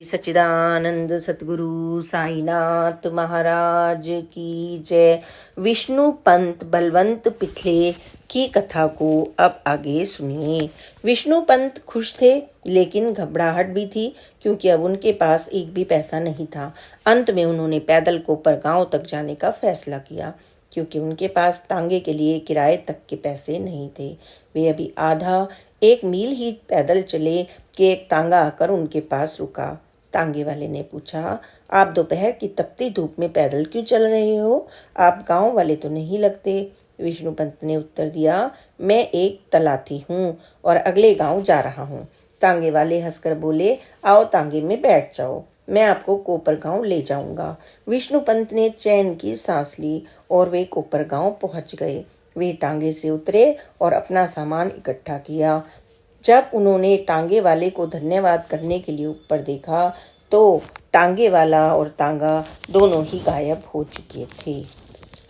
सच्चिदानंद सतगुरु साईनाथ महाराज की जय। विष्णु पंत बलवंत पिथले की कथा को अब आगे सुनिए। विष्णु पंत खुश थे, लेकिन घबराहट भी थी, क्योंकि अब उनके पास एक भी पैसा नहीं था। अंत में उन्होंने पैदल कोपर गांव तक जाने का फैसला किया, क्योंकि उनके पास तांगे के लिए किराए तक के पैसे नहीं थे। वे अभी आधा एक मील ही पैदल चले कि एक तांगा आकर उनके पास रुका। तांगे वाले ने पूछा, आप दोपहर की तपती धूप में पैदल क्यों चल रहे हो? आप गांव वाले तो नहीं लगते। विष्णु पंत ने उत्तर दिया, मैं एक तलाती हूँ और अगले गांव जा रहा हूँ। तांगे वाले हंसकर बोले, आओ तांगे में बैठ जाओ, मैं आपको कोपर गांव ले जाऊंगा। विष्णु पंत ने चैन की सांस ली और वे कोपर गांव पहुंच गए। वे टांगे से उतरे और अपना सामान इकट्ठा किया। जब उन्होंने टांगे वाले को धन्यवाद करने के लिए ऊपर देखा, तो टांगे वाला और तांगा दोनों ही गायब हो चुके थे।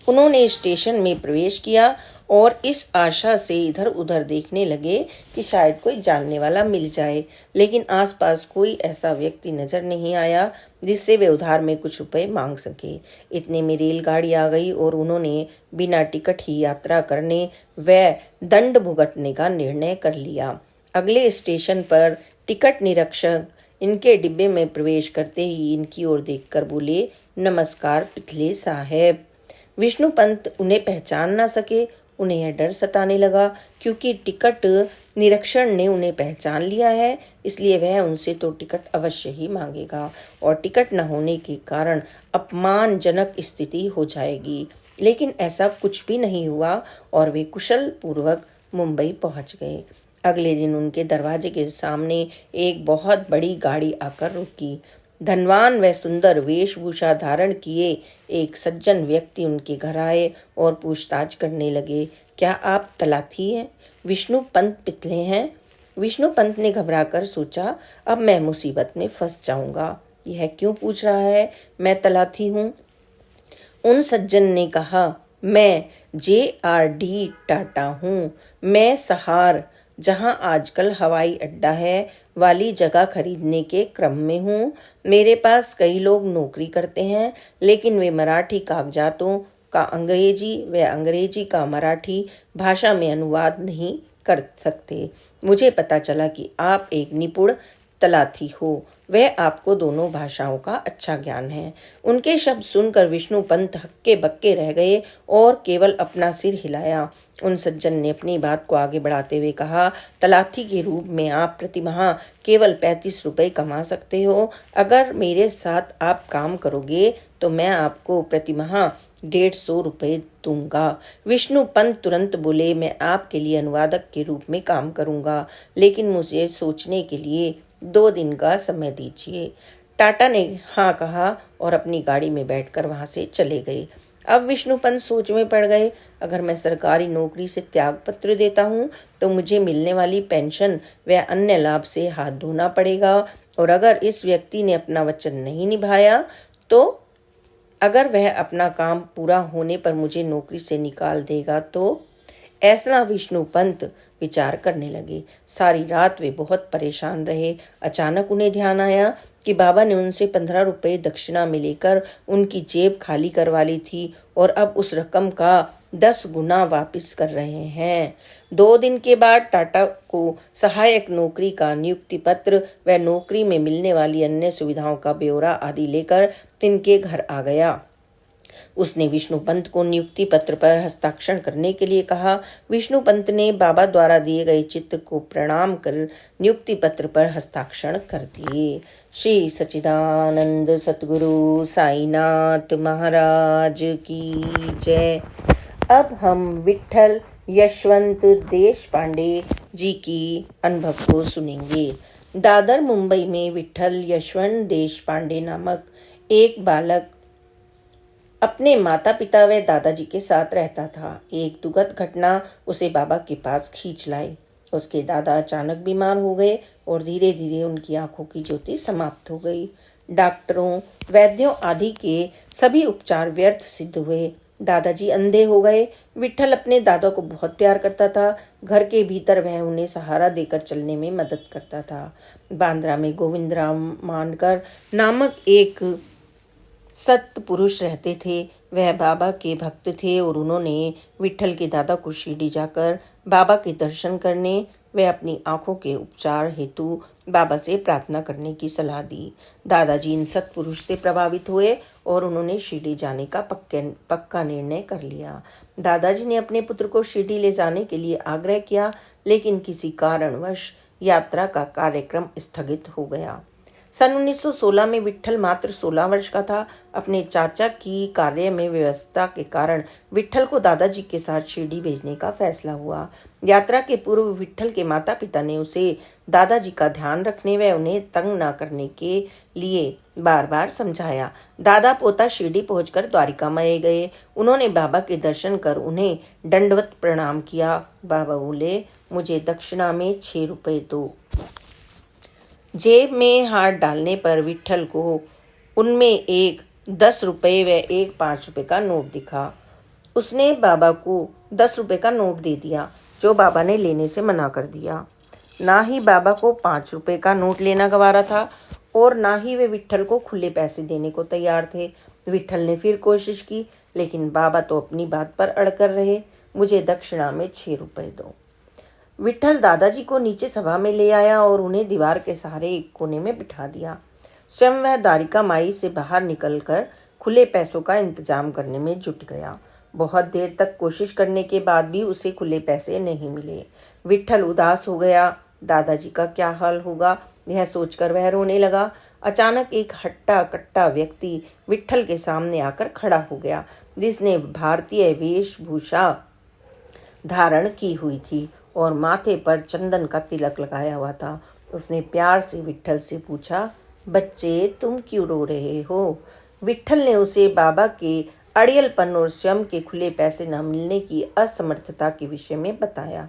उन्होंने स्टेशन में प्रवेश किया और इस आशा से इधर उधर देखने लगे कि शायद कोई जानने वाला मिल जाए, लेकिन आसपास कोई ऐसा व्यक्ति नजर नहीं आया जिससे वे उधार में कुछ रुपए मांग सके। इतने में रेलगाड़ी आ गई और उन्होंने बिना टिकट ही यात्रा करने व दंड भुगतने का निर्णय कर लिया। अगले स्टेशन पर टिकट निरीक्षक इनके डिब्बे में प्रवेश करते ही इनकी ओर देखकर बोले, नमस्कार पिथले साहब। विष्णु पंत उन्हें पहचान ना सके। उन्हें यह डर सताने लगा, क्योंकि टिकट निरीक्षण ने उन्हें पहचान लिया है, इसलिए वह उनसे तो टिकट अवश्य ही मांगेगा और टिकट न होने के कारण अपमानजनक स्थिति हो जाएगी। लेकिन ऐसा कुछ भी नहीं हुआ और वे कुशल पूर्वक मुंबई पहुंच गए। अगले दिन उनके दरवाजे के सामने एक बहुत बड़ी गाड़ी आकर रुकी। धनवान व सुंदर वेशभूषा धारण किए एक सज्जन व्यक्ति उनके घर आए और पूछताछ करने लगे, क्या आप तलाती हैं? विष्णु पंत पिथले हैं? विष्णु पंत ने घबराकर सोचा, अब मैं मुसीबत में फंस जाऊंगा। यह क्यों पूछ रहा है? मैं तलाती हूँ। उन सज्जन ने कहा, मैं JRD टाटा हूँ। मैं सहार, जहां आजकल हवाई अड्डा है, वाली जगह खरीदने के क्रम में हूँ। मेरे पास कई लोग नौकरी करते हैं, लेकिन वे मराठी कागजातों का अंग्रेजी व अंग्रेजी का मराठी भाषा में अनुवाद नहीं कर सकते। मुझे पता चला कि आप एक निपुण तलाती हो, वह आपको दोनों भाषाओं का अच्छा ज्ञान है। उनके शब्द सुनकर विष्णु पंत हक्के बक्के रह गए और केवल अपना सिर हिलाया। उन सज्जन ने अपनी बात को आगे बढ़ाते हुए कहा, तलाती के रूप में आप प्रतिमाह केवल 35 रुपए कमा सकते हो। अगर मेरे साथ आप काम करोगे तो मैं आपको प्रतिमाह 150 रुपए दूंगा। विष्णु पंत तुरंत बोले, मैं आपके लिए अनुवादक के रूप में काम करूंगा, लेकिन मुझे सोचने के लिए 2 दिन का समय दीजिए। टाटा ने हाँ कहा और अपनी गाड़ी में बैठकर वहां से चले गए। अब विष्णु पंत सोच में पड़ गए, अगर मैं सरकारी नौकरी से त्याग पत्र देता हूँ तो मुझे मिलने वाली पेंशन व अन्य लाभ से हाथ धोना पड़ेगा, और अगर इस व्यक्ति ने अपना वचन नहीं निभाया तो अगर वह अपना काम पूरा होने पर मुझे नौकरी से निकाल देगा तो ऐसा विष्णु पंत विचार करने लगे। सारी रात वे बहुत परेशान रहे। अचानक उन्हें ध्यान आया कि बाबा ने उनसे 15 रुपए दक्षिणा में लेकर उनकी जेब खाली करवा ली थी और अब उस रकम का 10 गुना वापस कर रहे हैं। 2 दिन के बाद टाटा को सहायक नौकरी का नियुक्ति पत्र व नौकरी में मिलने वाली अन्य सुविधाओं का ब्यौरा आदि लेकर तिनके घर आ गया। उसने विष्णु पंत को नियुक्ति पत्र पर हस्ताक्षर करने के लिए कहा। विष्णु पंत ने बाबा द्वारा दिए गए चित्र को प्रणाम कर नियुक्ति पत्र पर हस्ताक्षर कर दिए। श्री सच्चिदानंद सतगुरु साईनाथ महाराज की जय। अब हम विट्ठल यशवंत देशपांडे जी की अनुभव को सुनेंगे। दादर मुंबई में विट्ठल यशवंत देशपांडे नामक एक बालक अपने माता पिता व दादाजी के साथ रहता था। एक दुखद घटना उसे बाबा के पास खींच लाई। उसके दादा अचानक बीमार हो गए और धीरे धीरे उनकी आंखों की ज्योति समाप्त हो गई। डॉक्टरों, वैद्यों आदि के सभी उपचार व्यर्थ सिद्ध हुए। दादाजी अंधे हो गए। विट्ठल अपने दादा को बहुत प्यार करता था। घर के भीतर वह उन्हें सहारा देकर चलने में मदद करता था। बांद्रा में गोविंदराम मानकर नामक एक सत्य पुरुष रहते थे। वह बाबा के भक्त थे और उन्होंने विट्ठल के दादा को शिरडी जाकर बाबा के दर्शन करने व अपनी आंखों के उपचार हेतु बाबा से प्रार्थना करने की सलाह दी। दादाजी इन सत्पुरुष से प्रभावित हुए और उन्होंने शिरडी जाने का पक्का निर्णय कर लिया। दादाजी ने अपने पुत्र को शिरडी ले जाने के लिए आग्रह किया, लेकिन किसी कारणवश यात्रा का कार्यक्रम स्थगित हो गया। सन 1916 में विट्ठल मात्र 16 वर्ष का था। अपने चाचा की कार्य में व्यस्तता के कारण विट्ठल को दादाजी के साथ शिरडी भेजने का फैसला हुआ। यात्रा के पूर्व विट्ठल के माता पिता ने उसे दादाजी का ध्यान रखने व उन्हें तंग न करने के लिए बार बार समझाया। दादा पोता शिरडी पहुंचकर द्वारिका में गए। उन्होंने बाबा के दर्शन कर उन्हें दंडवत प्रणाम किया। बाबा बोले, मुझे दक्षिणा में 6 रुपए दो। जेब में हाथ डालने पर विट्ठल को उनमें एक 10 रुपए व एक 5 रुपए का नोट दिखा। उसने बाबा को 10 रुपए का नोट दे दिया, जो बाबा ने लेने से मना कर दिया। ना ही बाबा को 5 रुपए का नोट लेना गवारा था और ना ही वे विट्ठल को खुले पैसे देने को तैयार थे। विट्ठल ने फिर कोशिश की, लेकिन बाबा तो अपनी बात पर अड़कर रहे। मुझे दक्षिणा में 6 रुपए दो। विट्ठल दादाजी को नीचे सभा में ले आया और उन्हें दीवार के सहारे एक कोने में बिठा दिया। स्वयं वह द्वारिका माई से बाहर निकलकर खुले पैसों का इंतजाम करने में जुट गया। बहुत देर तक कोशिश करने के बाद भी उसे खुले पैसे नहीं मिले। विट्ठल उदास हो गया। दादाजी का क्या हाल होगा, यह सोचकर वह रोने लगा। अचानक एक हट्टा कट्टा व्यक्ति विट्ठल के सामने आकर खड़ा हो गया, जिसने भारतीय वेशभूषा धारण की हुई थी और माथे पर चंदन का तिलक लगाया हुआ था। उसने प्यार से विट्ठल से पूछा, बच्चे तुम क्यों रो रहे हो? विट्ठल ने उसे बाबा के अड़ियलपन और स्वयं के खुले पैसे न मिलने की असमर्थता के विषय में बताया।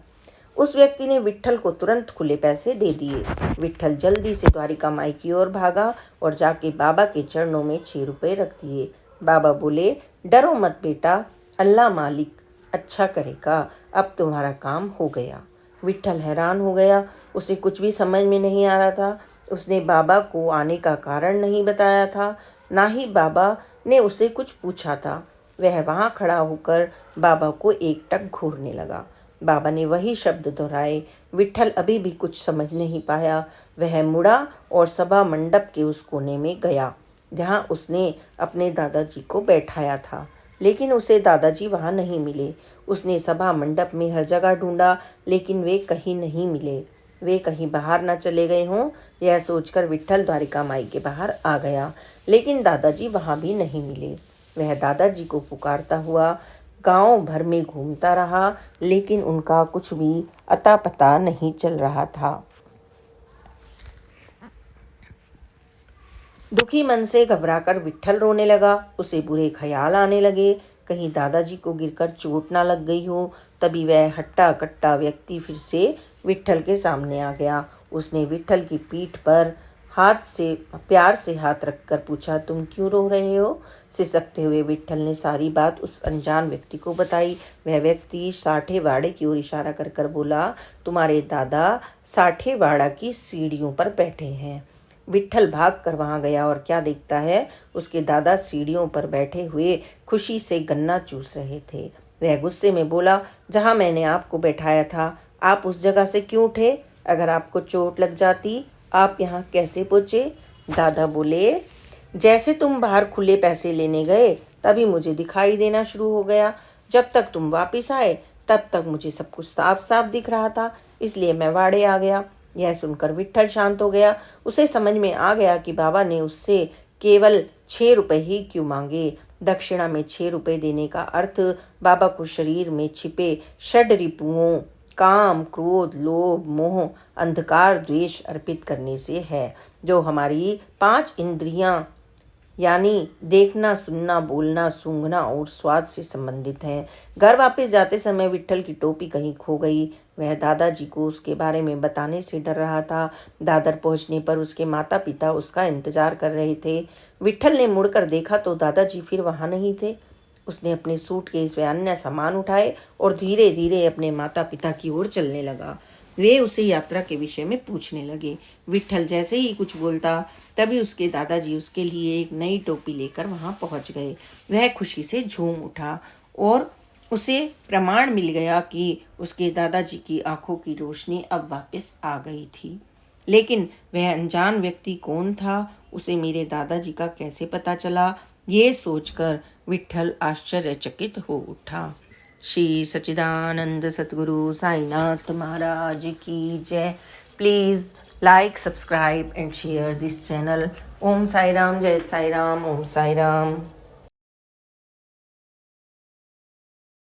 उस व्यक्ति ने विट्ठल को तुरंत खुले पैसे दे दिए। विट्ठल जल्दी से द्वारिका माई की ओर भागा और जाके बाबा के चरणों में 6 रुपए रख दिए। बाबा बोले, डरो मत बेटा, अल्लाह मालिक अच्छा करेगा, अब तुम्हारा काम हो गया। विट्ठल हैरान हो गया। उसे कुछ भी समझ में नहीं आ रहा था। उसने बाबा को आने का कारण नहीं बताया था, ना ही बाबा ने उसे कुछ पूछा था। वह वहां खड़ा होकर बाबा को एकटक घूरने लगा। बाबा ने वही शब्द दोहराए। विट्ठल अभी भी कुछ समझ नहीं पाया। वह मुड़ा और सभा मंडप के उस कोने में गया जहां उसने अपने दादाजी को बैठाया था, लेकिन उसे दादाजी वहां नहीं मिले। उसने सभा मंडप में हर जगह ढूंढा, लेकिन वे कहीं नहीं मिले। वे कहीं बाहर न चले गए हों, यह सोचकर विट्ठल द्वारिका माई के बाहर आ गया, लेकिन दादाजी वहां भी नहीं मिले। वह दादाजी को पुकारता हुआ गांव भर में घूमता रहा, लेकिन उनका कुछ भी अता पता नहीं चल रहा था। दुखी मन से घबराकर विट्ठल रोने लगा। उसे बुरे ख्याल आने लगे, कहीं दादाजी को गिरकर चोट ना लग गई हो। तभी वह हट्टा कट्टा व्यक्ति फिर से विट्ठल के सामने आ गया। उसने विट्ठल की पीठ पर प्यार से हाथ रखकर पूछा, तुम क्यों रो रहे हो? सिसकते हुए विट्ठल ने सारी बात उस अनजान व्यक्ति को बताई। वह व्यक्ति साठे वाड़े की ओर इशारा कर कर बोला, तुम्हारे दादा साठे वाड़ा की सीढ़ियों पर बैठे हैं। विट्ठल भाग कर वहां गया और क्या देखता है, उसके दादा सीढ़ियों पर बैठे हुए खुशी से गन्ना चूस रहे थे। वह गुस्से में बोला, जहां मैंने आपको बैठाया था, आप उस जगह से क्यों उठे? अगर आपको चोट लग जाती, आप यहाँ कैसे पहुंचे? दादा बोले, जैसे तुम बाहर खुले पैसे लेने गए, तभी मुझे दिखाई देना शुरू हो गया। जब तक तुम वापिस आए, तब तक मुझे सब कुछ साफ साफ दिख रहा था, इसलिए मैं वाड़े आ गया। यह सुनकर विट्ठल शांत हो गया। उसे समझ में आ गया कि बाबा ने उससे केवल 6 रुपए ही क्यों मांगे। दक्षिणा में 6 रुपए देने का अर्थ बाबा को शरीर में छिपे षड रिपुओं काम, क्रोध, लोभ, मोह, अंधकार, द्वेष अर्पित करने से है, जो हमारी 5 इंद्रियां यानी देखना, सुनना, बोलना, सूंघना और स्वाद से संबंधित हैं। घर वापस जाते समय विट्ठल की टोपी कहीं खो गई। वह दादाजी को उसके बारे में बताने से डर रहा था। दादर पहुंचने पर उसके माता पिता उसका इंतजार कर रहे थे। विट्ठल ने मुड़कर देखा तो दादाजी फिर वहां नहीं थे। उसने अपने सूटकेस व अन्य सामान उठाए और धीरे धीरे अपने माता पिता की ओर चलने लगा। वे उसे यात्रा के विषय में पूछने लगे। विट्ठल जैसे ही कुछ बोलता तभी उसके दादाजी उसके लिए एक नई टोपी लेकर वहां पहुंच गए। वह खुशी से झूम उठा और उसे प्रमाण मिल गया कि उसके दादाजी की आंखों की रोशनी अब वापस आ गई थी। लेकिन वह अनजान व्यक्ति कौन था, उसे मेरे दादाजी का कैसे पता चला, ये सोचकर विट्ठल आश्चर्यचकित हो उठा। श्री सच्चिदानंद सतगुरु साईनाथ महाराज की जय। Please like, subscribe and share this channel. Om Sai Ram, जय साई राम, ओम साई राम।